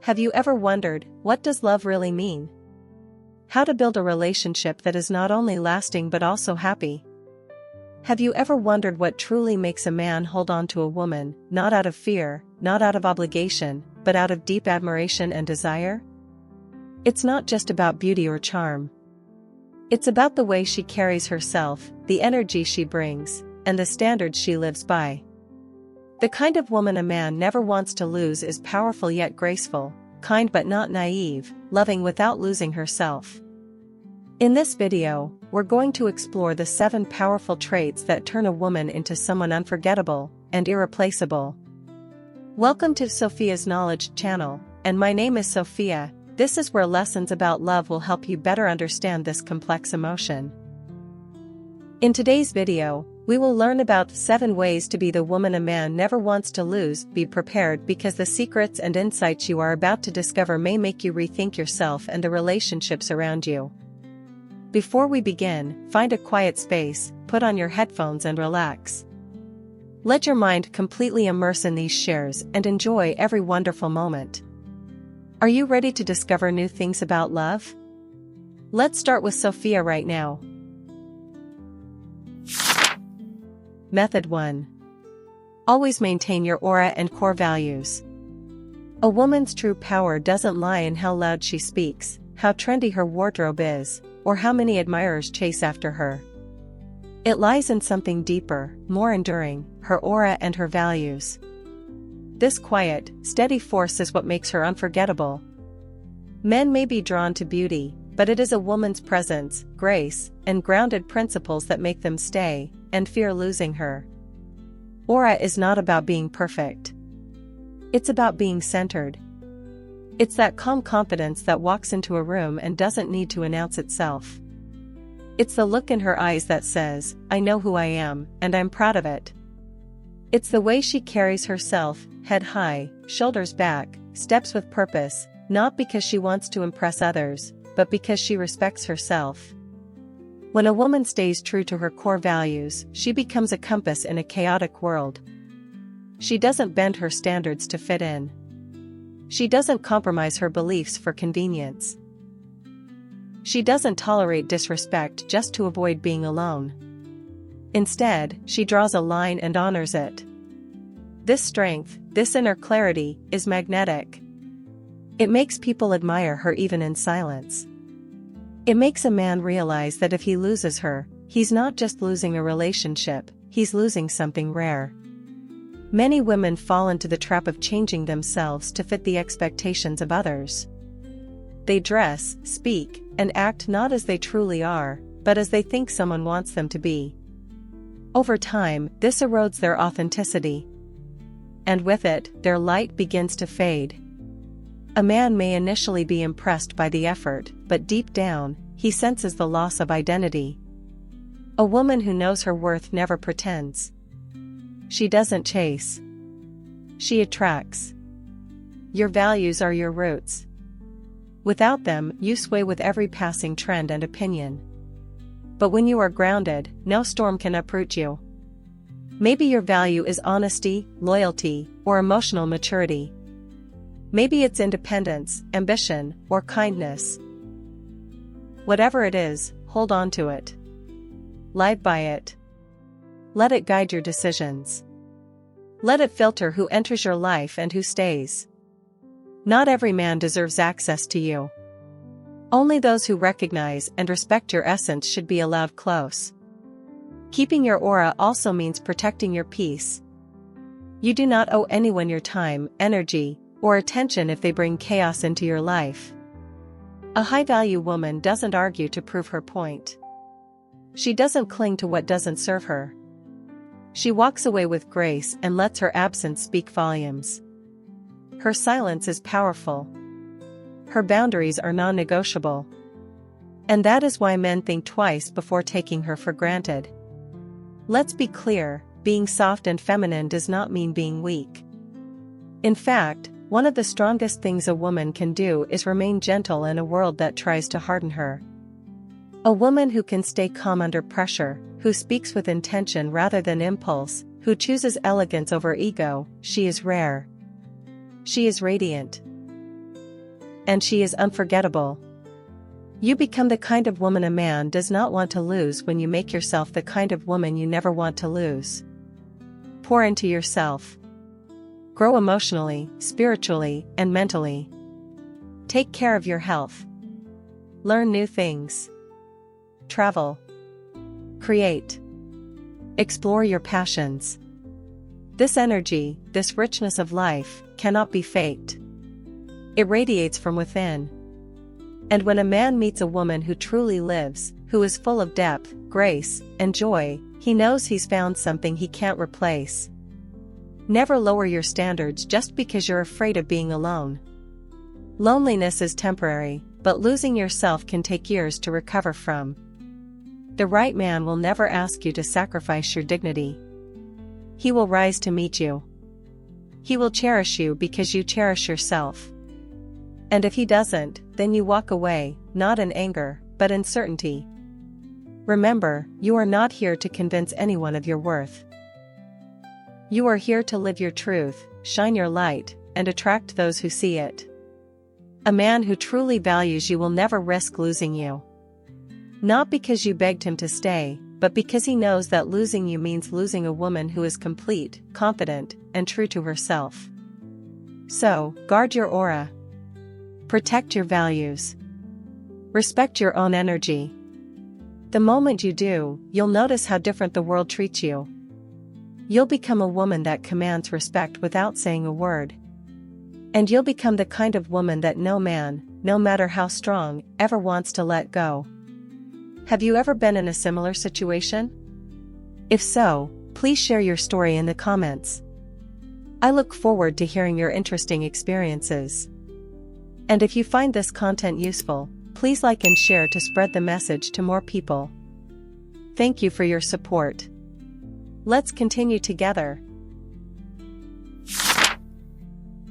Have you ever wondered, what does love really mean? How to build a relationship that is not only lasting but also happy? Have you ever wondered what truly makes a man hold on to a woman, not out of fear, not out of obligation, but out of deep admiration and desire? It's not just about beauty or charm. It's about the way she carries herself, the energy she brings, and the standards she lives by. The kind of woman a man never wants to lose is powerful yet graceful, kind but not naive, loving without losing herself. In this video, we're going to explore the 7 powerful traits that turn a woman into someone unforgettable and irreplaceable. Welcome to Sophia's Knowledge channel, and my name is Sophia. This is where lessons about love will help you better understand this complex emotion. In today's video, we will learn about 7 ways to be the woman a man never wants to lose. Be prepared because the secrets and insights you are about to discover may make you rethink yourself and the relationships around you. Before we begin, find a quiet space, put on your headphones and relax. Let your mind completely immerse in these shares and enjoy every wonderful moment. Are you ready to discover new things about love? Let's start with Sophia right now. Method 1. Always maintain your aura and core values. A woman's true power doesn't lie in how loud she speaks, how trendy her wardrobe is, or how many admirers chase after her. It lies in something deeper, more enduring, her aura and her values. This quiet, steady force is what makes her unforgettable. Men may be drawn to beauty, but it is a woman's presence, grace, and grounded principles that make them stay and fear losing her. Aura is not about being perfect. It's about being centered. It's that calm confidence that walks into a room and doesn't need to announce itself. It's the look in her eyes that says, "I know who I am, and I'm proud of it." It's the way she carries herself, head high, shoulders back, steps with purpose, not because she wants to impress others, but because she respects herself. When a woman stays true to her core values, she becomes a compass in a chaotic world. She doesn't bend her standards to fit in. She doesn't compromise her beliefs for convenience. She doesn't tolerate disrespect just to avoid being alone. Instead, she draws a line and honors it. This strength, this inner clarity, is magnetic. It makes people admire her even in silence. It makes a man realize that if he loses her, he's not just losing a relationship, he's losing something rare. Many women fall into the trap of changing themselves to fit the expectations of others. They dress, speak, and act not as they truly are, but as they think someone wants them to be. Over time, this erodes their authenticity. And with it, their light begins to fade. A man may initially be impressed by the effort, but deep down, he senses the loss of identity. A woman who knows her worth never pretends. She doesn't chase. She attracts. Your values are your roots. Without them, you sway with every passing trend and opinion. But when you are grounded, no storm can uproot you. Maybe your value is honesty, loyalty, or emotional maturity. Maybe it's independence, ambition, or kindness. Whatever it is, hold on to it. Live by it. Let it guide your decisions. Let it filter who enters your life and who stays. Not every man deserves access to you. Only those who recognize and respect your essence should be allowed close. Keeping your aura also means protecting your peace. You do not owe anyone your time, energy, or attention if they bring chaos into your life. A high-value woman doesn't argue to prove her point. She doesn't cling to what doesn't serve her. She walks away with grace and lets her absence speak volumes. Her silence is powerful. Her boundaries are non-negotiable. And that is why men think twice before taking her for granted. Let's be clear, being soft and feminine does not mean being weak. In fact, one of the strongest things a woman can do is remain gentle in a world that tries to harden her. A woman who can stay calm under pressure, who speaks with intention rather than impulse, who chooses elegance over ego, she is rare. She is radiant. and she is unforgettable. You become the kind of woman a man does not want to lose when you make yourself the kind of woman you never want to lose. Pour into yourself. Grow emotionally, spiritually, and mentally. Take care of your health. Learn new things. Travel. Create. Explore your passions. This energy, this richness of life, cannot be faked. It radiates from within. And when a man meets a woman who truly lives, who is full of depth, grace, and joy, he knows he's found something he can't replace. Never lower your standards just because you're afraid of being alone. Loneliness is temporary, but losing yourself can take years to recover from. The right man will never ask you to sacrifice your dignity. He will rise to meet you. He will cherish you because you cherish yourself. And if he doesn't, then you walk away, not in anger, but in certainty. Remember, you are not here to convince anyone of your worth. You are here to live your truth, shine your light, and attract those who see it. A man who truly values you will never risk losing you. Not because you begged him to stay, but because he knows that losing you means losing a woman who is complete, confident, and true to herself. So, guard your aura. Protect your values. Respect your own energy. The moment you do, you'll notice how different the world treats you. You'll become a woman that commands respect without saying a word. And you'll become the kind of woman that no man, no matter how strong, ever wants to let go. Have you ever been in a similar situation? If so, please share your story in the comments. I look forward to hearing your interesting experiences. And if you find this content useful, please like and share to spread the message to more people. Thank you for your support. Let's continue together.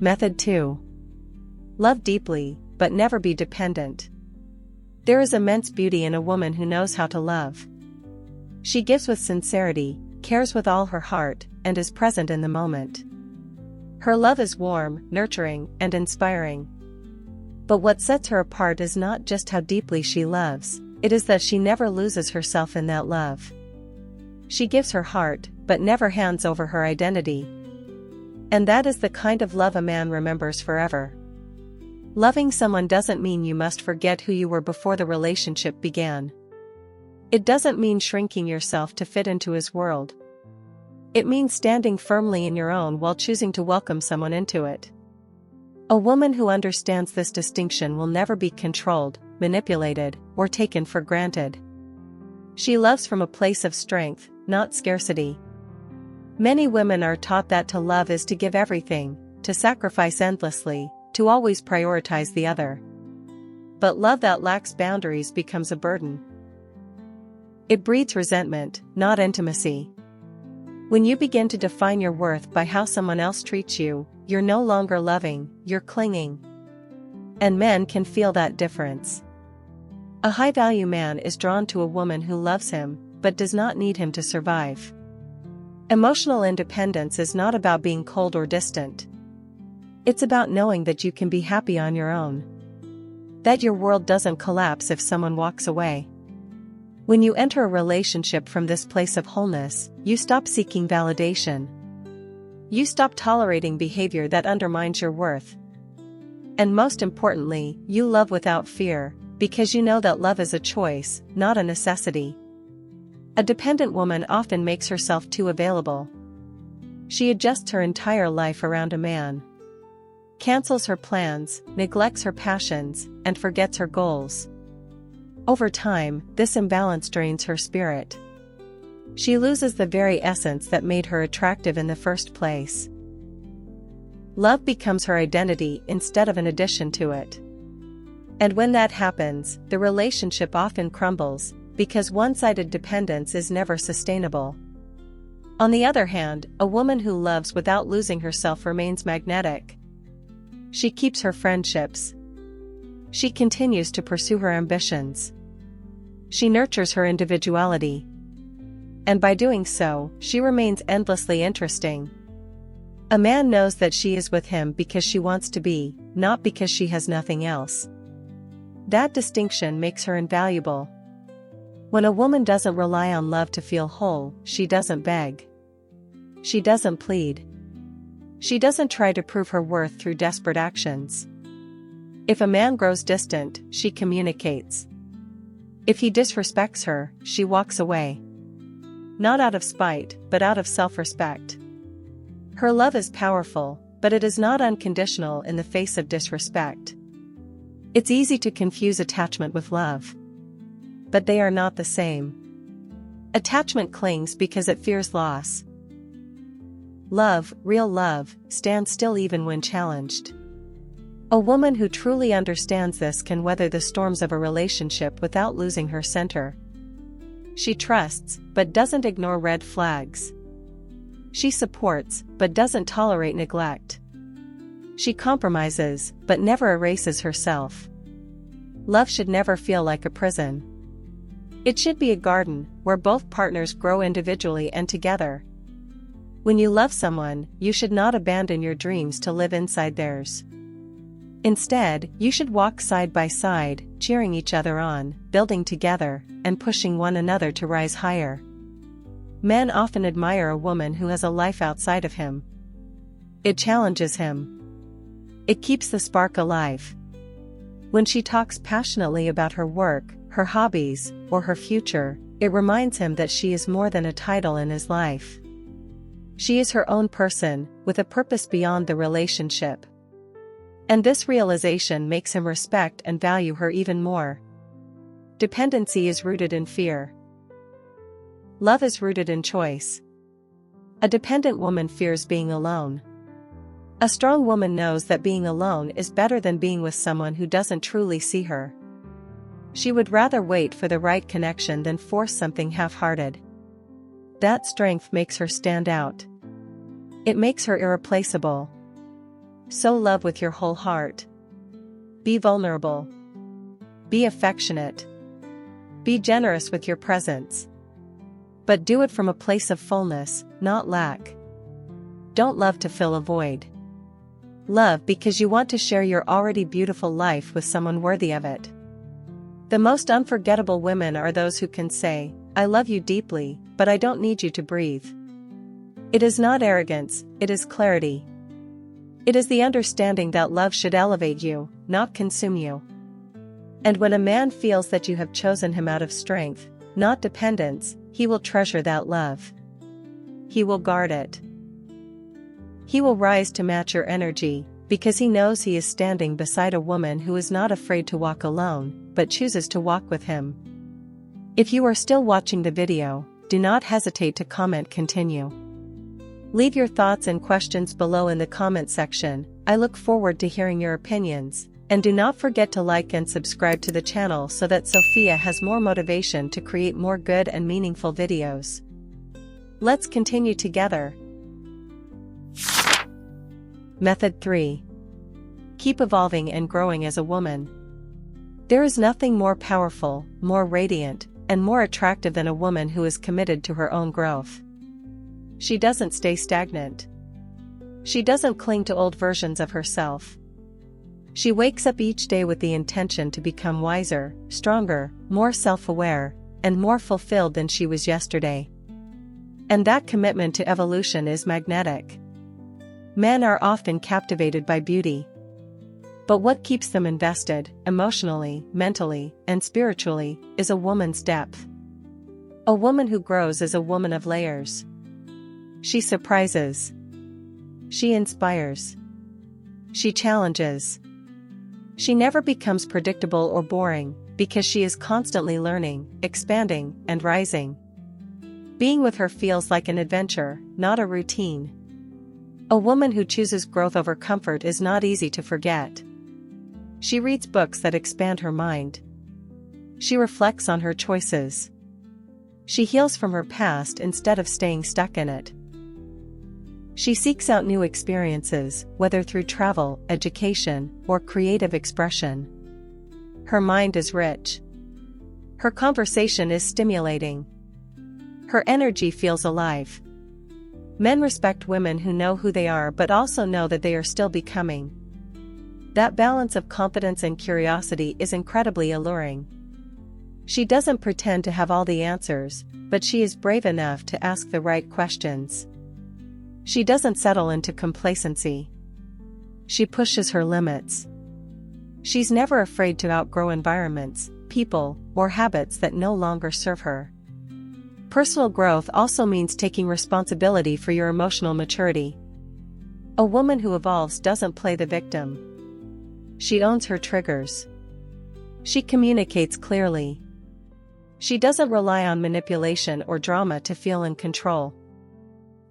Method 2. Love deeply, but never be dependent. There is immense beauty in a woman who knows how to love. She gives with sincerity, cares with all her heart, and is present in the moment. Her love is warm, nurturing, and inspiring. But what sets her apart is not just how deeply she loves, it is that she never loses herself in that love. She gives her heart, but never hands over her identity. And that is the kind of love a man remembers forever. Loving someone doesn't mean you must forget who you were before the relationship began. It doesn't mean shrinking yourself to fit into his world. It means standing firmly in your own while choosing to welcome someone into it. A woman who understands this distinction will never be controlled, manipulated, or taken for granted. She loves from a place of strength, not scarcity. Many women are taught that to love is to give everything, to sacrifice endlessly, to always prioritize the other. But love that lacks boundaries becomes a burden. It breeds resentment, not intimacy. When you begin to define your worth by how someone else treats you, you're no longer loving, you're clinging. And men can feel that difference. A high-value man is drawn to a woman who loves him, but does not need him to survive. Emotional independence is not about being cold or distant. It's about knowing that you can be happy on your own. That your world doesn't collapse if someone walks away. When you enter a relationship from this place of wholeness, you stop seeking validation. You stop tolerating behavior that undermines your worth. And most importantly, you love without fear, because you know that love is a choice, not a necessity. A dependent woman often makes herself too available. She adjusts her entire life around a man. Cancels her plans, neglects her passions, and forgets her goals. Over time, this imbalance drains her spirit. She loses the very essence that made her attractive in the first place. Love becomes her identity instead of an addition to it. And when that happens, the relationship often crumbles, because one-sided dependence is never sustainable. On the other hand, a woman who loves without losing herself remains magnetic. She keeps her friendships. She continues to pursue her ambitions. She nurtures her individuality. And by doing so, she remains endlessly interesting. A man knows that she is with him because she wants to be, not because she has nothing else. That distinction makes her invaluable. When a woman doesn't rely on love to feel whole, she doesn't beg. She doesn't plead. She doesn't try to prove her worth through desperate actions. If a man grows distant, she communicates. If he disrespects her, she walks away. Not out of spite, but out of self-respect. Her love is powerful, but it is not unconditional in the face of disrespect. It's easy to confuse attachment with love. But they are not the same. Attachment clings because it fears loss. Love, real love, stands still even when challenged. A woman who truly understands this can weather the storms of a relationship without losing her center. She trusts, but doesn't ignore red flags. She supports, but doesn't tolerate neglect. She compromises, but never erases herself. Love should never feel like a prison. It should be a garden, where both partners grow individually and together. When you love someone, you should not abandon your dreams to live inside theirs. Instead, you should walk side by side, cheering each other on, building together, and pushing one another to rise higher. Men often admire a woman who has a life outside of him. It challenges him. It keeps the spark alive. When she talks passionately about her work, her hobbies, or her future, it reminds him that she is more than a title in his life. She is her own person, with a purpose beyond the relationship. And this realization makes him respect and value her even more. Dependency is rooted in fear. Love is rooted in choice. A dependent woman fears being alone. A strong woman knows that being alone is better than being with someone who doesn't truly see her. She would rather wait for the right connection than force something half-hearted. That strength makes her stand out. It makes her irreplaceable. Sow love with your whole heart. Be vulnerable. Be affectionate. Be generous with your presence. But do it from a place of fullness, not lack. Don't love to fill a void. Love because you want to share your already beautiful life with someone worthy of it. The most unforgettable women are those who can say, "I love you deeply, but I don't need you to breathe." It is not arrogance, it is clarity. It is the understanding that love should elevate you, not consume you. And when a man feels that you have chosen him out of strength, not dependence, he will treasure that love. He will guard it. He will rise to match your energy, because he knows he is standing beside a woman who is not afraid to walk alone, but chooses to walk with him. If you are still watching the video, do not hesitate to comment continue. Leave your thoughts and questions below in the comment section. I look forward to hearing your opinions, and do not forget to like and subscribe to the channel so that Sophia has more motivation to create more good and meaningful videos. Let's continue together. Method 3. Keep evolving and growing as a woman. There is nothing more powerful, more radiant, and more attractive than a woman who is committed to her own growth. She doesn't stay stagnant. She doesn't cling to old versions of herself. She wakes up each day with the intention to become wiser, stronger, more self-aware, and more fulfilled than she was yesterday. And that commitment to evolution is magnetic. Men are often captivated by beauty. But what keeps them invested, emotionally, mentally, and spiritually, is a woman's depth. A woman who grows is a woman of layers. She surprises. She inspires. She challenges. She never becomes predictable or boring, because she is constantly learning, expanding, and rising. Being with her feels like an adventure, not a routine. A woman who chooses growth over comfort is not easy to forget. She reads books that expand her mind. She reflects on her choices. She heals from her past instead of staying stuck in it. She seeks out new experiences, whether through travel, education, or creative expression. Her mind is rich. Her conversation is stimulating. Her energy feels alive. Men respect women who know who they are but also know that they are still becoming. That balance of confidence and curiosity is incredibly alluring. She doesn't pretend to have all the answers, but she is brave enough to ask the right questions. She doesn't settle into complacency. She pushes her limits. She's never afraid to outgrow environments, people, or habits that no longer serve her. Personal growth also means taking responsibility for your emotional maturity. A woman who evolves doesn't play the victim. She owns her triggers. She communicates clearly. She doesn't rely on manipulation or drama to feel in control.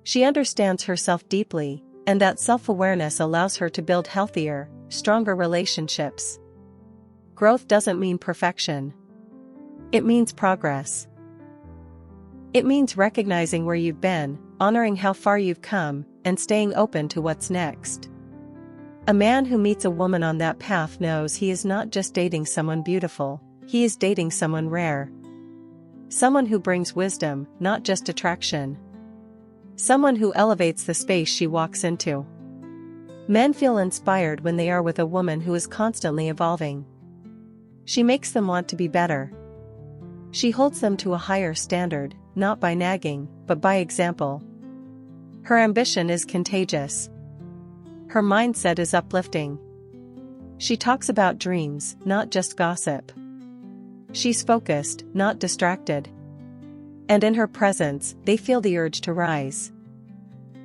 She understands herself deeply, and that self-awareness allows her to build healthier, stronger relationships. Growth doesn't mean perfection. It means progress. It means recognizing where you've been, honoring how far you've come, and staying open to what's next. A man who meets a woman on that path knows he is not just dating someone beautiful, he is dating someone rare. Someone who brings wisdom, not just attraction. Someone who elevates the space she walks into. Men feel inspired when they are with a woman who is constantly evolving. She makes them want to be better. She holds them to a higher standard, not by nagging, but by example. Her ambition is contagious. Her mindset is uplifting. She talks about dreams, not just gossip. She's focused, not distracted. And in her presence, they feel the urge to rise.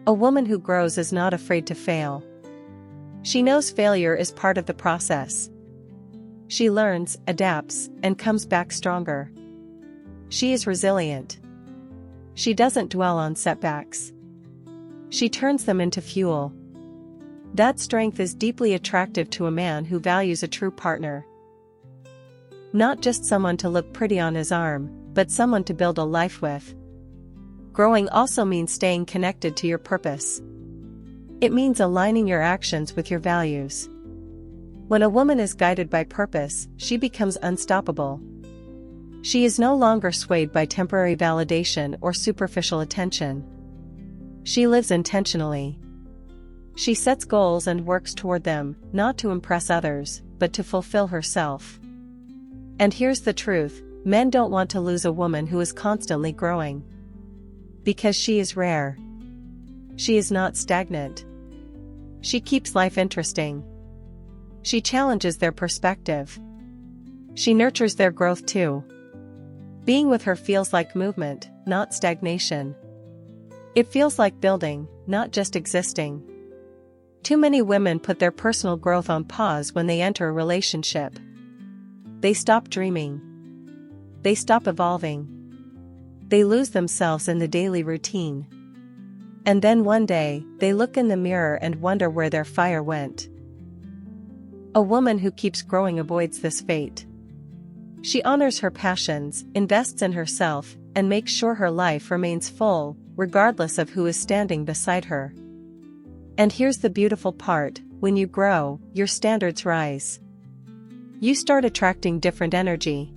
A woman who grows is not afraid to fail. She knows failure is part of the process. She learns, adapts, and comes back stronger. She is resilient. She doesn't dwell on setbacks. She turns them into fuel. That strength is deeply attractive to a man who values a true partner. Not just someone to look pretty on his arm, but someone to build a life with. Growing also means staying connected to your purpose. It means aligning your actions with your values. When a woman is guided by purpose, she becomes unstoppable. She is no longer swayed by temporary validation or superficial attention. She lives intentionally. She sets goals and works toward them, not to impress others, but to fulfill herself. And here's the truth, men don't want to lose a woman who is constantly growing. Because she is rare. She is not stagnant. She keeps life interesting. She challenges their perspective. She nurtures their growth too. Being with her feels like movement, not stagnation. It feels like building, not just existing. Too many women put their personal growth on pause when they enter a relationship. They stop dreaming. They stop evolving. They lose themselves in the daily routine. And then one day, they look in the mirror and wonder where their fire went. A woman who keeps growing avoids this fate. She honors her passions, invests in herself, and makes sure her life remains full, regardless of who is standing beside her. And here's the beautiful part, when you grow, your standards rise. You start attracting different energy.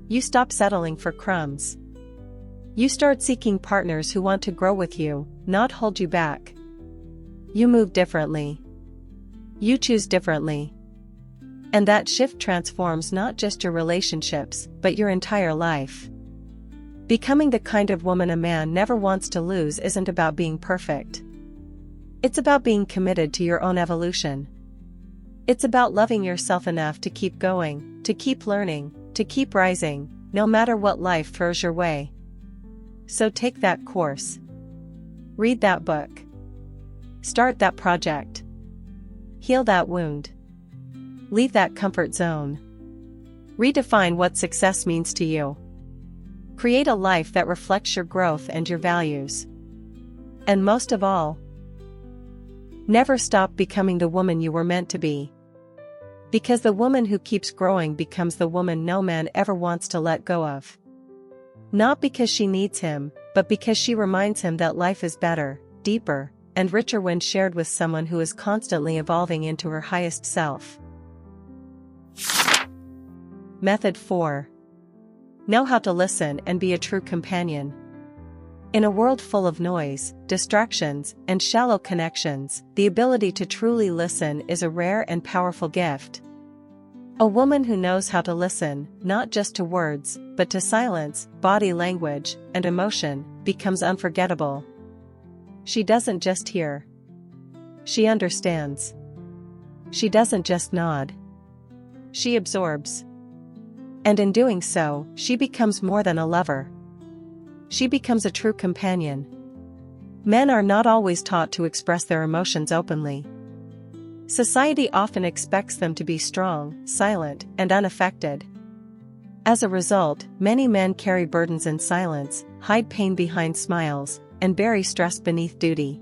You stop settling for crumbs. You start seeking partners who want to grow with you, not hold you back. You move differently. You choose differently. And that shift transforms not just your relationships, but your entire life. Becoming the kind of woman a man never wants to lose isn't about being perfect. It's about being committed to your own evolution. It's about loving yourself enough to keep going, to keep learning, to keep rising, no matter what life throws your way. So take that course. Read that book. Start that project. Heal that wound. Leave that comfort zone. Redefine what success means to you. Create a life that reflects your growth and your values. And most of all, never stop becoming the woman you were meant to be. Because the woman who keeps growing becomes the woman no man ever wants to let go of. Not because she needs him, but because she reminds him that life is better, deeper, and richer when shared with someone who is constantly evolving into her highest self. Method 4. Know how to listen and be a true companion. In a world full of noise, distractions, and shallow connections, the ability to truly listen is a rare and powerful gift. A woman who knows how to listen, not just to words, but to silence, body language, and emotion, becomes unforgettable. She doesn't just hear. She understands. She doesn't just nod. She absorbs. And in doing so, she becomes more than a lover. She becomes a true companion. Men are not always taught to express their emotions openly. Society often expects them to be strong, silent, and unaffected. As a result, many men carry burdens in silence, hide pain behind smiles, and bury stress beneath duty.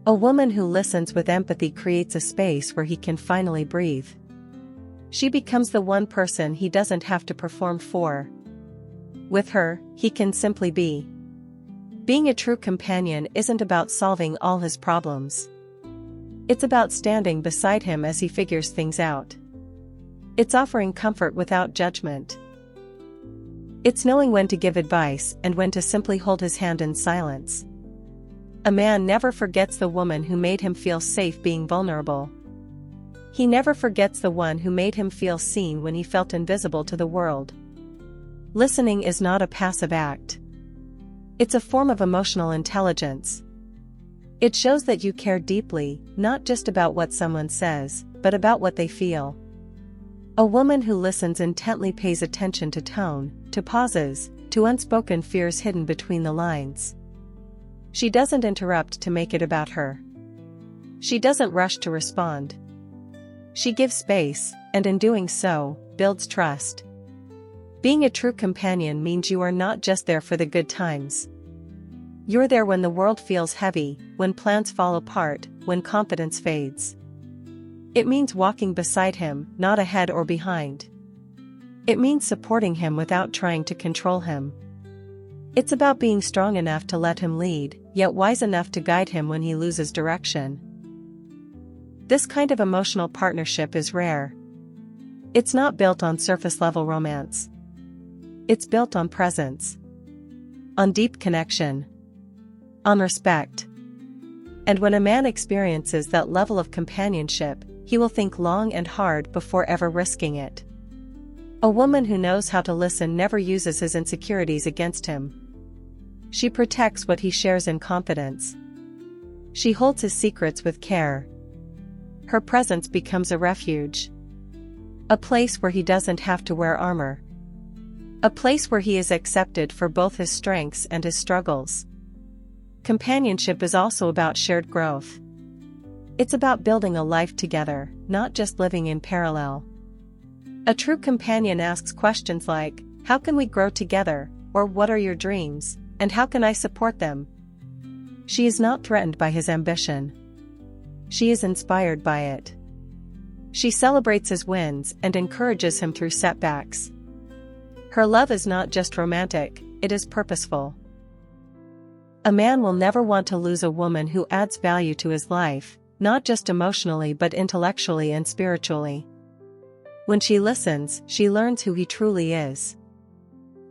A woman who listens with empathy creates a space where he can finally breathe. She becomes the one person he doesn't have to perform for. With her, he can simply be. Being a true companion isn't about solving all his problems. It's about standing beside him as he figures things out. It's offering comfort without judgment. It's knowing when to give advice and when to simply hold his hand in silence. A man never forgets the woman who made him feel safe being vulnerable. He never forgets the one who made him feel seen when he felt invisible to the world. Listening is not a passive act. It's a form of emotional intelligence. It shows that you care deeply, not just about what someone says, but about what they feel. A woman who listens intently pays attention to tone, to pauses, to unspoken fears hidden between the lines. She doesn't interrupt to make it about her. She doesn't rush to respond. She gives space, and in doing so, builds trust. Being a true companion means you are not just there for the good times. You're there when the world feels heavy, when plans fall apart, when confidence fades. It means walking beside him, not ahead or behind. It means supporting him without trying to control him. It's about being strong enough to let him lead, yet wise enough to guide him when he loses direction. This kind of emotional partnership is rare. It's not built on surface-level romance. It's built on presence, on deep connection, on respect. And when a man experiences that level of companionship, he will think long and hard before ever risking it. A woman who knows how to listen never uses his insecurities against him. She protects what he shares in confidence. She holds his secrets with care. Her presence becomes a refuge. A place where he doesn't have to wear armor. A place where he is accepted for both his strengths and his struggles. Companionship is also about shared growth. It's about building a life together, not just living in parallel. A true companion asks questions like, "How can we grow together?" or "What are your dreams, and how can I support them?" She is not threatened by his ambition. She is inspired by it. She celebrates his wins and encourages him through setbacks. Her love is not just romantic, it is purposeful. A man will never want to lose a woman who adds value to his life, not just emotionally but intellectually and spiritually. When she listens, she learns who he truly is.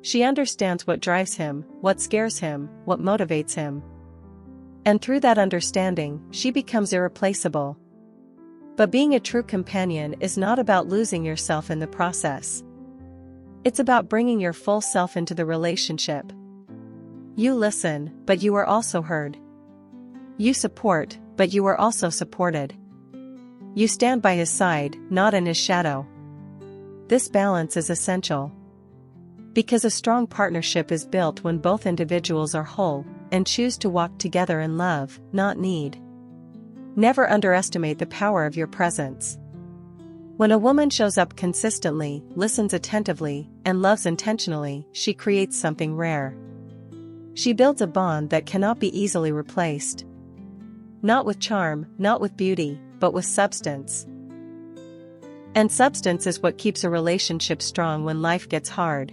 She understands what drives him, what scares him, what motivates him. And through that understanding, she becomes irreplaceable. But being a true companion is not about losing yourself in the process. It's about bringing your full self into the relationship. You listen, but you are also heard. You support, but you are also supported. You stand by his side, not in his shadow. This balance is essential. Because a strong partnership is built when both individuals are whole, and choose to walk together in love, not need. Never underestimate the power of your presence. When a woman shows up consistently, listens attentively, and loves intentionally, she creates something rare. She builds a bond that cannot be easily replaced. Not with charm, not with beauty, but with substance. And substance is what keeps a relationship strong when life gets hard.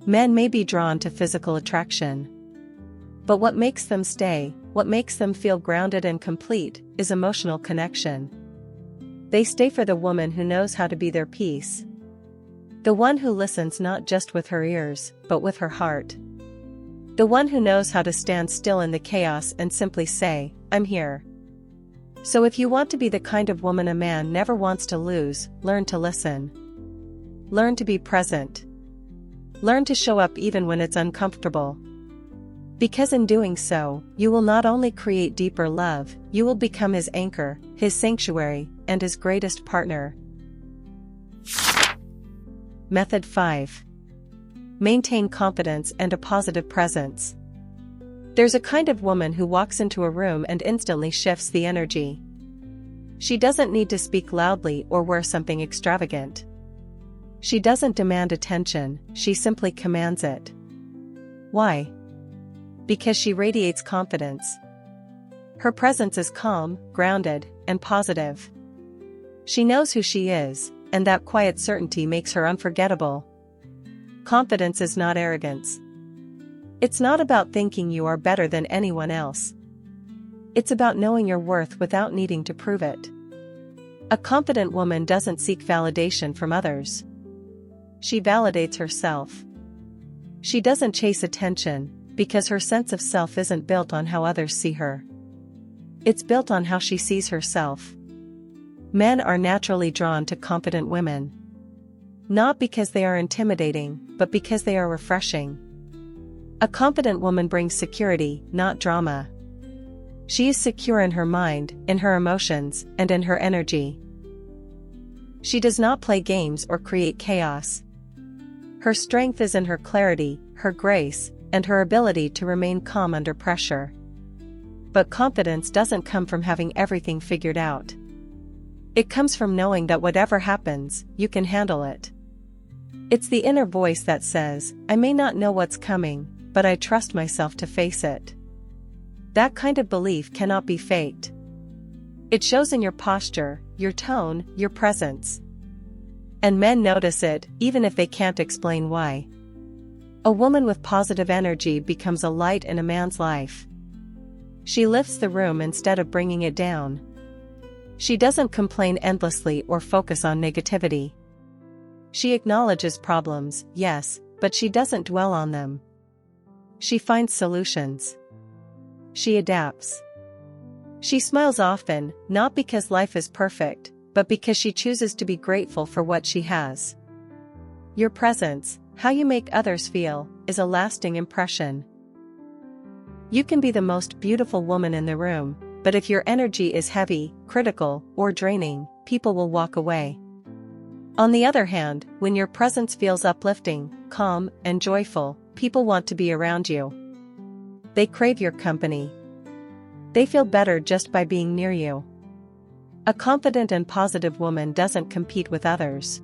Men may be drawn to physical attraction. But what makes them stay, what makes them feel grounded and complete, is emotional connection. They stay for the woman who knows how to be their peace. The one who listens not just with her ears, but with her heart. The one who knows how to stand still in the chaos and simply say, "I'm here." So if you want to be the kind of woman a man never wants to lose, learn to listen. Learn to be present. Learn to show up even when it's uncomfortable. Because in doing so, you will not only create deeper love, you will become his anchor, his sanctuary, and his greatest partner. Method 5. Maintain confidence and a positive presence. There's a kind of woman who walks into a room and instantly shifts the energy. She doesn't need to speak loudly or wear something extravagant. She doesn't demand attention, she simply commands it. Why? Because she radiates confidence. Her presence is calm, grounded, and positive. She knows who she is, and that quiet certainty makes her unforgettable. Confidence is not arrogance. It's not about thinking you are better than anyone else. It's about knowing your worth without needing to prove it. A confident woman doesn't seek validation from others. She validates herself. She doesn't chase attention, because her sense of self isn't built on how others see her. It's built on how she sees herself. Men are naturally drawn to confident women. Not because they are intimidating, but because they are refreshing. A confident woman brings security, not drama. She is secure in her mind, in her emotions, and in her energy. She does not play games or create chaos. Her strength is in her clarity, her grace, and her ability to remain calm under pressure. But confidence doesn't come from having everything figured out. It comes from knowing that whatever happens, you can handle it. It's the inner voice that says, "I may not know what's coming, but I trust myself to face it." That kind of belief cannot be faked. It shows in your posture, your tone, your presence. And men notice it, even if they can't explain why. A woman with positive energy becomes a light in a man's life. She lifts the room instead of bringing it down. She doesn't complain endlessly or focus on negativity. She acknowledges problems, yes, but she doesn't dwell on them. She finds solutions. She adapts. She smiles often, not because life is perfect, but because she chooses to be grateful for what she has. Your presence, how you make others feel, is a lasting impression. You can be the most beautiful woman in the room, but if your energy is heavy, critical, or draining, people will walk away. On the other hand, when your presence feels uplifting, calm, and joyful, people want to be around you. They crave your company. They feel better just by being near you. A confident and positive woman doesn't compete with others.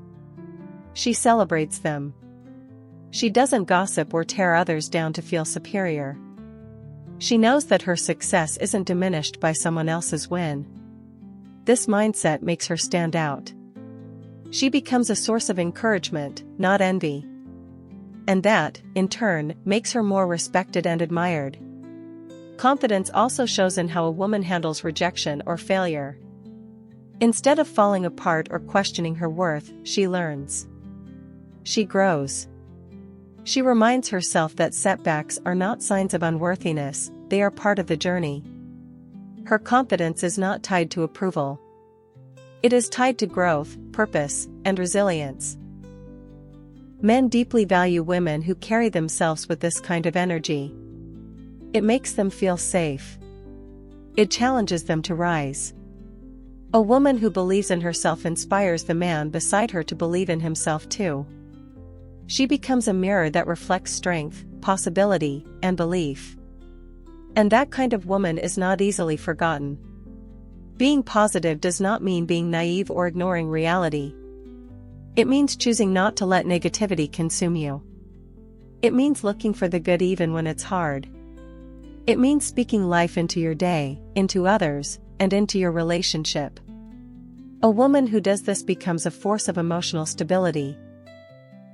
She celebrates them. She doesn't gossip or tear others down to feel superior. She knows that her success isn't diminished by someone else's win. This mindset makes her stand out. She becomes a source of encouragement, not envy. And that, in turn, makes her more respected and admired. Confidence also shows in how a woman handles rejection or failure. Instead of falling apart or questioning her worth, she learns. She grows. She reminds herself that setbacks are not signs of unworthiness, they are part of the journey. Her confidence is not tied to approval. It is tied to growth, purpose, and resilience. Men deeply value women who carry themselves with this kind of energy. It makes them feel safe. It challenges them to rise. A woman who believes in herself inspires the man beside her to believe in himself too. She becomes a mirror that reflects strength, possibility, and belief. And that kind of woman is not easily forgotten. Being positive does not mean being naive or ignoring reality. It means choosing not to let negativity consume you. It means looking for the good even when it's hard. It means speaking life into your day, into others, and into your relationship. A woman who does this becomes a force of emotional stability.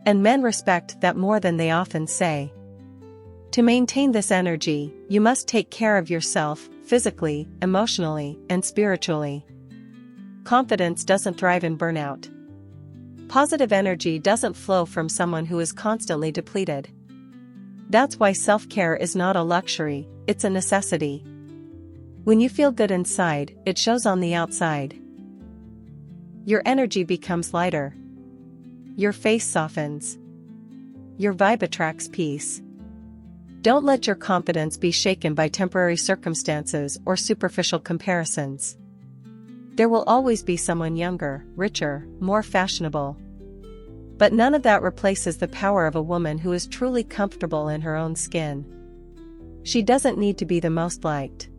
And men respect that more than they often say. To maintain this energy, you must take care of yourself, physically, emotionally, and spiritually. Confidence doesn't thrive in burnout. Positive energy doesn't flow from someone who is constantly depleted. That's why self-care is not a luxury, it's a necessity. When you feel good inside, it shows on the outside. Your energy becomes lighter. Your face softens. Your vibe attracts peace. Don't let your confidence be shaken by temporary circumstances or superficial comparisons. There will always be someone younger, richer, more fashionable. But none of that replaces the power of a woman who is truly comfortable in her own skin. She doesn't need to be the most liked.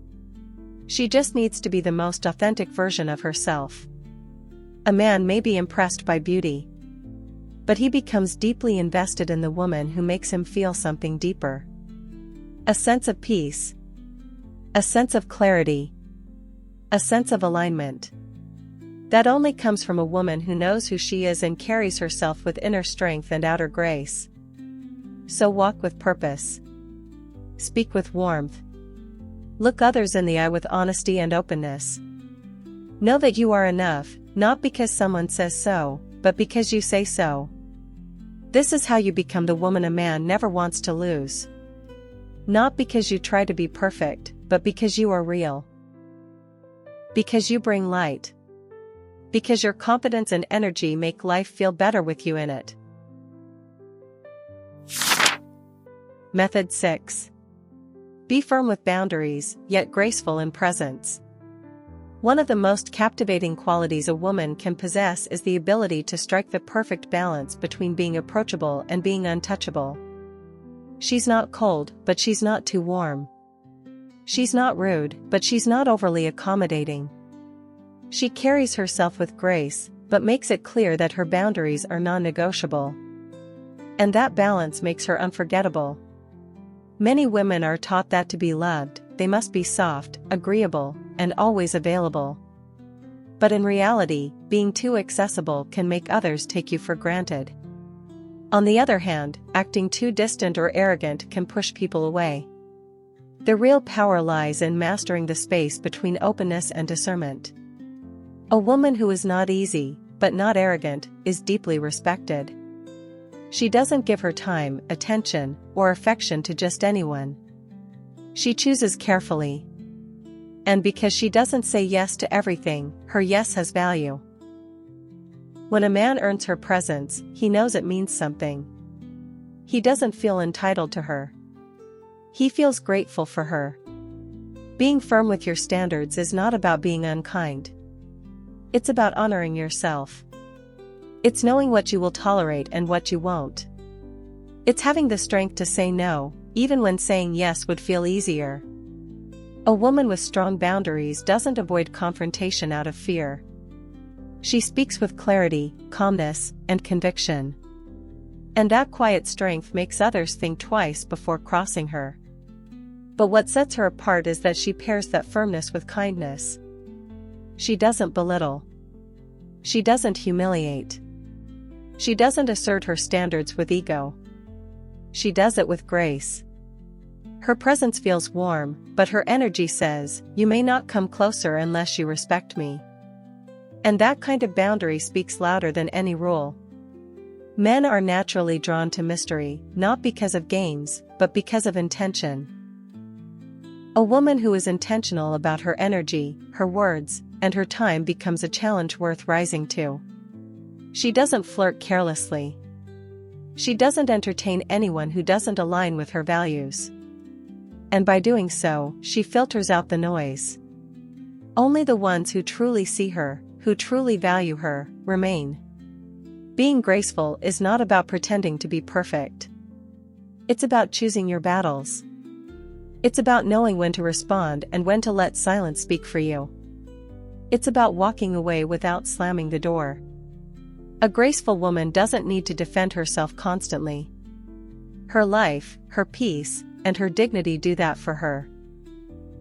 She just needs to be the most authentic version of herself. A man may be impressed by beauty, but he becomes deeply invested in the woman who makes him feel something deeper. A sense of peace. A sense of clarity. A sense of alignment. That only comes from a woman who knows who she is and carries herself with inner strength and outer grace. So walk with purpose. Speak with warmth. Look others in the eye with honesty and openness. Know that you are enough, not because someone says so, but because you say so. This is how you become the woman a man never wants to lose. Not because you try to be perfect, but because you are real. Because you bring light. Because your confidence and energy make life feel better with you in it. Method 6. Be firm with boundaries, yet graceful in presence. One of the most captivating qualities a woman can possess is the ability to strike the perfect balance between being approachable and being untouchable. She's not cold, but she's not too warm. She's not rude, but she's not overly accommodating. She carries herself with grace, but makes it clear that her boundaries are non-negotiable. And that balance makes her unforgettable. Many women are taught that to be loved, they must be soft, agreeable, and always available. But in reality, being too accessible can make others take you for granted. On the other hand, acting too distant or arrogant can push people away. The real power lies in mastering the space between openness and discernment. A woman who is not easy, but not arrogant, is deeply respected. She doesn't give her time, attention, or affection to just anyone. She chooses carefully. And because she doesn't say yes to everything, her yes has value. When a man earns her presence, he knows it means something. He doesn't feel entitled to her. He feels grateful for her. Being firm with your standards is not about being unkind. It's about honoring yourself. It's knowing what you will tolerate and what you won't. It's having the strength to say no, even when saying yes would feel easier. A woman with strong boundaries doesn't avoid confrontation out of fear. She speaks with clarity, calmness, and conviction. And that quiet strength makes others think twice before crossing her. But what sets her apart is that she pairs that firmness with kindness. She doesn't belittle. She doesn't humiliate. She doesn't assert her standards with ego. She does it with grace. Her presence feels warm, but her energy says, "You may not come closer unless you respect me." And that kind of boundary speaks louder than any rule. Men are naturally drawn to mystery, not because of games, but because of intention. A woman who is intentional about her energy, her words, and her time becomes a challenge worth rising to. She doesn't flirt carelessly. She doesn't entertain anyone who doesn't align with her values. And by doing so, she filters out the noise. Only the ones who truly see her, who truly value her, remain. Being graceful is not about pretending to be perfect. It's about choosing your battles. It's about knowing when to respond and when to let silence speak for you. It's about walking away without slamming the door. A graceful woman doesn't need to defend herself constantly. Her life, her peace, and her dignity do that for her.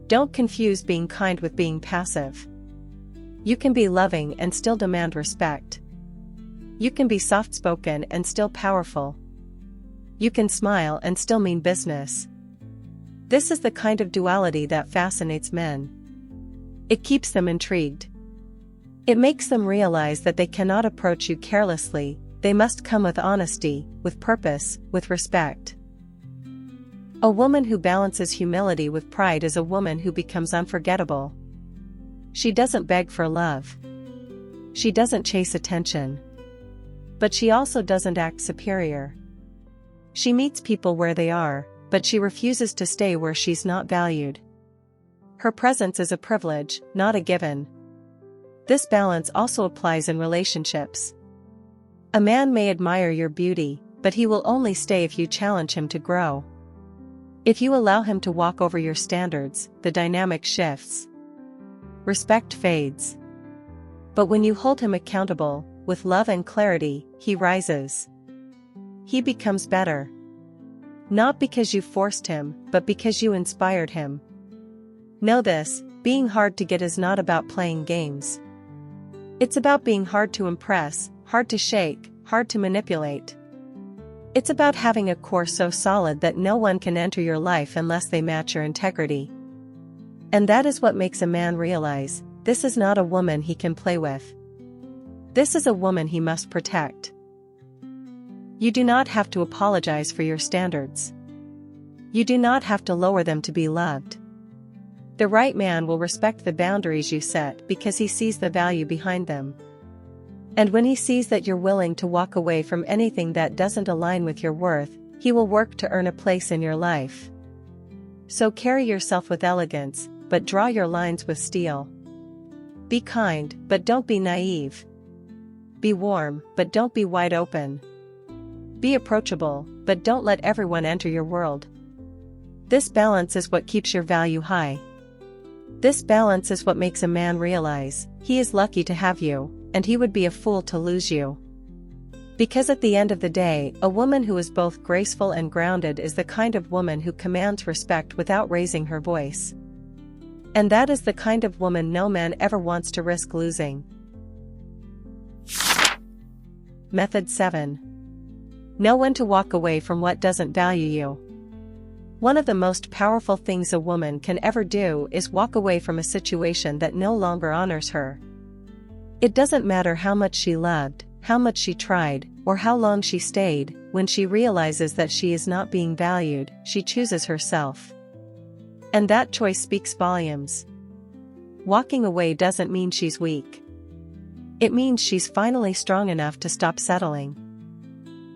Don't confuse being kind with being passive. You can be loving and still demand respect. You can be soft-spoken and still powerful. You can smile and still mean business. This is the kind of duality that fascinates men. It keeps them intrigued. It makes them realize that they cannot approach you carelessly, they must come with honesty, with purpose, with respect. A woman who balances humility with pride is a woman who becomes unforgettable. She doesn't beg for love. She doesn't chase attention. But she also doesn't act superior. She meets people where they are, but she refuses to stay where she's not valued. Her presence is a privilege, not a given. This balance also applies in relationships. A man may admire your beauty, but he will only stay if you challenge him to grow. If you allow him to walk over your standards, the dynamic shifts. Respect fades. But when you hold him accountable, with love and clarity, he rises. He becomes better. Not because you forced him, but because you inspired him. Know this, being hard to get is not about playing games. It's about being hard to impress, hard to shake, hard to manipulate. It's about having a core so solid that no one can enter your life unless they match your integrity. And that is what makes a man realize, this is not a woman he can play with. This is a woman he must protect. You do not have to apologize for your standards. You do not have to lower them to be loved. The right man will respect the boundaries you set because he sees the value behind them. And when he sees that you're willing to walk away from anything that doesn't align with your worth, he will work to earn a place in your life. So carry yourself with elegance, but draw your lines with steel. Be kind, but don't be naive. Be warm, but don't be wide open. Be approachable, but don't let everyone enter your world. This balance is what keeps your value high. This balance is what makes a man realize, he is lucky to have you, and he would be a fool to lose you. Because at the end of the day, a woman who is both graceful and grounded is the kind of woman who commands respect without raising her voice. And that is the kind of woman no man ever wants to risk losing. Method 7. Know when to walk away from what doesn't value you. One of the most powerful things a woman can ever do is walk away from a situation that no longer honors her. It doesn't matter how much she loved, how much she tried, or how long she stayed. When she realizes that she is not being valued, she chooses herself. And that choice speaks volumes. Walking away doesn't mean she's weak. It means she's finally strong enough to stop settling.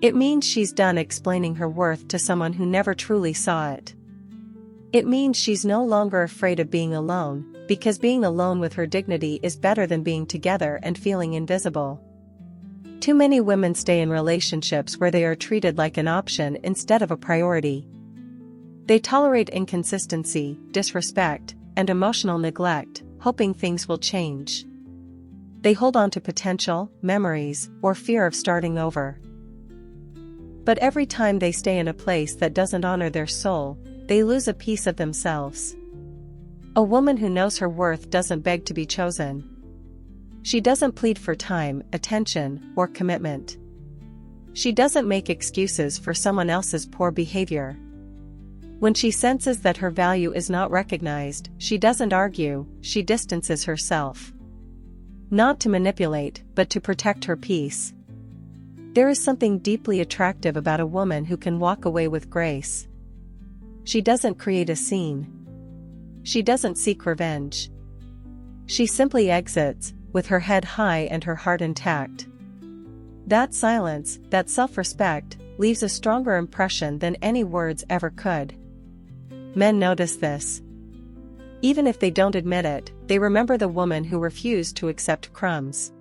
It means she's done explaining her worth to someone who never truly saw it. It means she's no longer afraid of being alone, because being alone with her dignity is better than being together and feeling invisible. Too many women stay in relationships where they are treated like an option instead of a priority. They tolerate inconsistency, disrespect, and emotional neglect, hoping things will change. They hold on to potential, memories, or fear of starting over. But every time they stay in a place that doesn't honor their soul, they lose a piece of themselves. A woman who knows her worth doesn't beg to be chosen. She doesn't plead for time, attention, or commitment. She doesn't make excuses for someone else's poor behavior. When she senses that her value is not recognized, she doesn't argue, she distances herself. Not to manipulate, but to protect her peace. There is something deeply attractive about a woman who can walk away with grace. She doesn't create a scene. She doesn't seek revenge. She simply exits, with her head high and her heart intact. That silence, that self-respect, leaves a stronger impression than any words ever could. Men notice this. Even if they don't admit it, they remember the woman who refused to accept crumbs.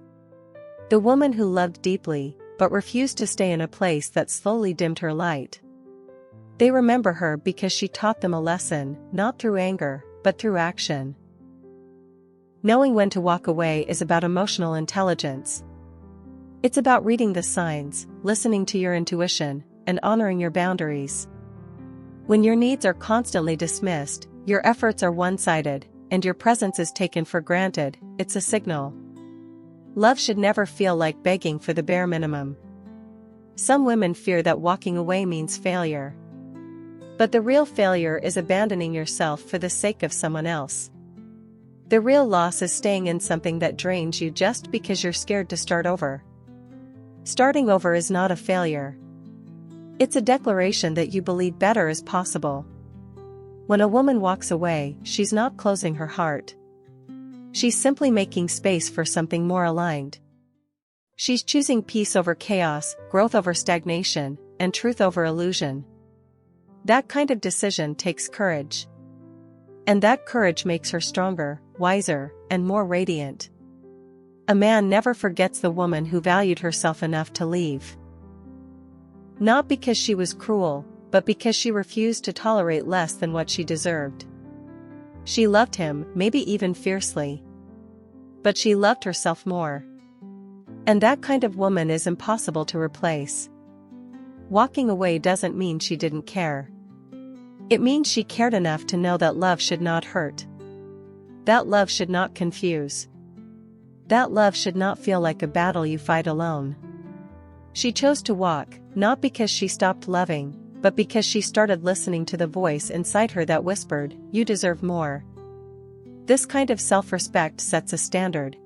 The woman who loved deeply, but refused to stay in a place that slowly dimmed her light. They remember her because she taught them a lesson, not through anger, but through action. Knowing when to walk away is about emotional intelligence. It's about reading the signs, listening to your intuition, and honoring your boundaries. When your needs are constantly dismissed, your efforts are one-sided, and your presence is taken for granted, it's a signal. Love should never feel like begging for the bare minimum. Some women fear that walking away means failure. But the real failure is abandoning yourself for the sake of someone else. The real loss is staying in something that drains you just because you're scared to start over. Starting over is not a failure. It's a declaration that you believe better is possible. When a woman walks away, she's not closing her heart. She's simply making space for something more aligned. She's choosing peace over chaos, growth over stagnation, and truth over illusion. That kind of decision takes courage. And that courage makes her stronger, wiser, and more radiant. A man never forgets the woman who valued herself enough to leave. Not because she was cruel, but because she refused to tolerate less than what she deserved. She loved him, maybe even fiercely. But she loved herself more. And that kind of woman is impossible to replace. Walking away doesn't mean she didn't care. It means she cared enough to know that love should not hurt. That love should not confuse. That love should not feel like a battle you fight alone. She chose to walk, not because she stopped loving, but because she started listening to the voice inside her that whispered, "You deserve more." This kind of self-respect sets a standard.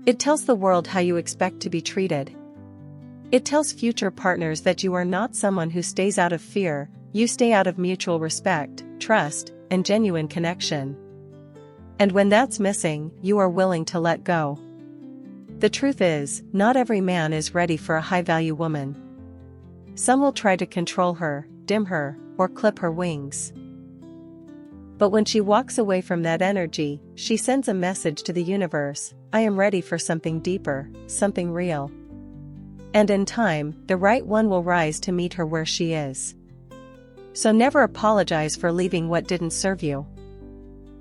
It tells the world how you expect to be treated. It tells future partners that you are not someone who stays out of fear, you stay out of mutual respect, trust, and genuine connection. And when that's missing, you are willing to let go. The truth is, not every man is ready for a high-value woman. Some will try to control her, dim her, or clip her wings. But when she walks away from that energy, she sends a message to the universe, "I am ready for something deeper, something real." And in time, the right one will rise to meet her where she is. So never apologize for leaving what didn't serve you.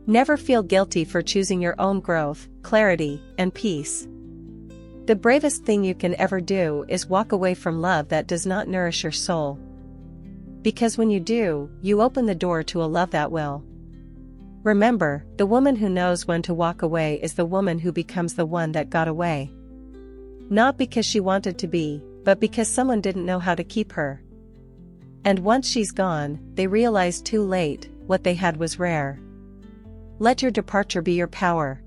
Never feel guilty for choosing your own growth, clarity, and peace. The bravest thing you can ever do is walk away from love that does not nourish your soul. Because when you do, you open the door to a love that will. Remember, the woman who knows when to walk away is the woman who becomes the one that got away. Not because she wanted to be, but because someone didn't know how to keep her. And once she's gone, they realize too late, what they had was rare. Let your departure be your power.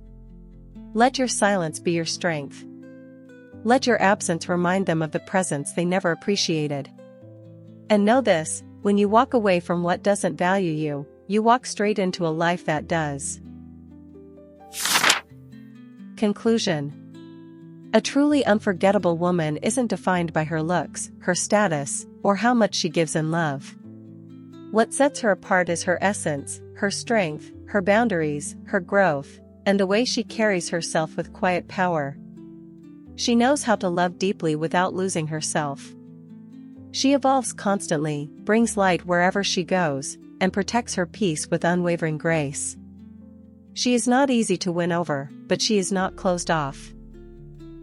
Let your silence be your strength. Let your absence remind them of the presence they never appreciated. And know this, when you walk away from what doesn't value you, you walk straight into a life that does. Conclusion. A truly unforgettable woman isn't defined by her looks, her status, or how much she gives in love. What sets her apart is her essence, her strength, her boundaries, her growth, and the way she carries herself with quiet power. She knows how to love deeply without losing herself. She evolves constantly, brings light wherever she goes, and protects her peace with unwavering grace. She is not easy to win over, but she is not closed off.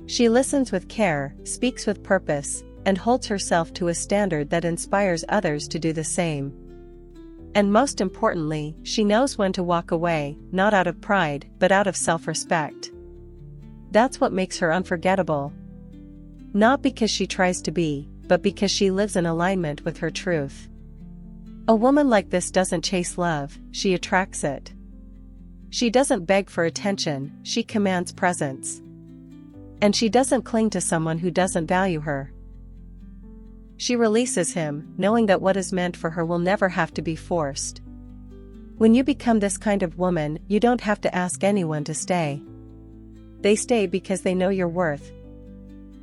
She listens with care, speaks with purpose, and holds herself to a standard that inspires others to do the same. And most importantly, she knows when to walk away, not out of pride, but out of self-respect. That's what makes her unforgettable. Not because she tries to be, but because she lives in alignment with her truth. A woman like this doesn't chase love, she attracts it. She doesn't beg for attention, she commands presence. And she doesn't cling to someone who doesn't value her. She releases him, knowing that what is meant for her will never have to be forced. When you become this kind of woman, you don't have to ask anyone to stay. They stay because they know your worth.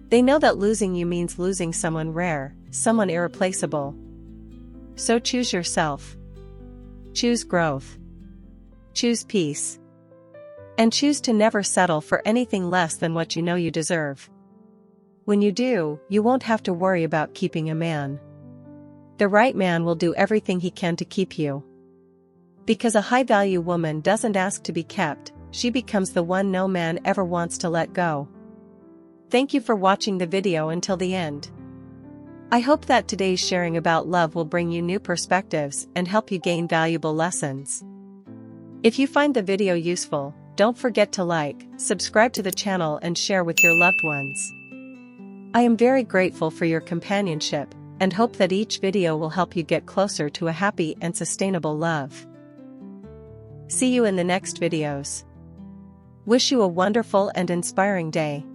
They know that losing you means losing someone rare, someone irreplaceable. So choose yourself. Choose growth. Choose peace. And choose to never settle for anything less than what you know you deserve. When you do, you won't have to worry about keeping a man. The right man will do everything he can to keep you. Because a high-value woman doesn't ask to be kept, she becomes the one no man ever wants to let go. Thank you for watching the video until the end. I hope that today's sharing about love will bring you new perspectives and help you gain valuable lessons. If you find the video useful, don't forget to like, subscribe to the channel and share with your loved ones. I am very grateful for your companionship, and hope that each video will help you get closer to a happy and sustainable love. See you in the next videos. Wish you a wonderful and inspiring day.